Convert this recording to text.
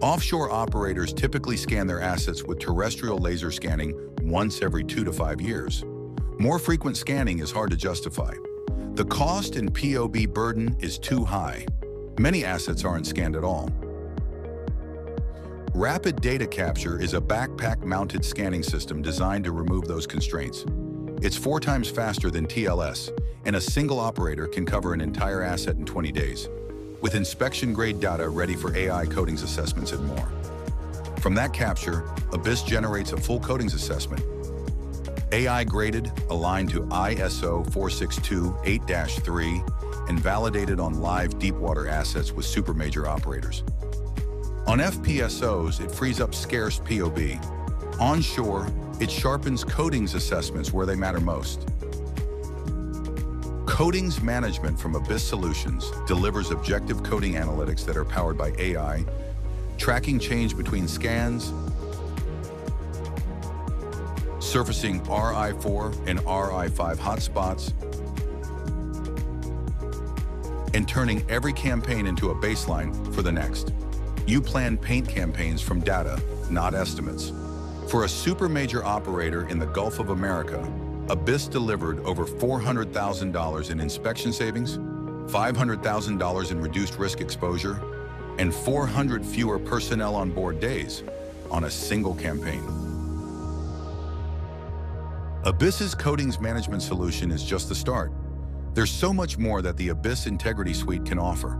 Offshore operators typically scan their assets with terrestrial laser scanning once every 2 to 5 years. More frequent scanning is hard to justify. The cost and POB burden is too high. Many assets aren't scanned at all. Rapid data capture is a backpack-mounted scanning system designed to remove those constraints. It's 4 times faster than TLS, and a single operator can cover an entire asset in 20 days, with inspection-grade data ready for AI coatings assessments and more. From that capture, Abyss generates a full coatings assessment, AI-graded, aligned to ISO 462-8-3, and validated on live deepwater assets with super major operators. On FPSOs, it frees up scarce POB. Onshore, it sharpens coatings assessments where they matter most. Coatings management from Abyss Solutions delivers objective coating analytics that are powered by AI, tracking change between scans, surfacing RI4 and RI5 hotspots, and turning every campaign into a baseline for the next. You plan paint campaigns from data, not estimates. For a super major operator in the Gulf of America, Abyss delivered over $400,000 in inspection savings, $500,000 in reduced risk exposure, and 400 fewer personnel on board days on a single campaign. Abyss's coatings management solution is just the start. There's so much more that the Abyss Integrity Suite can offer.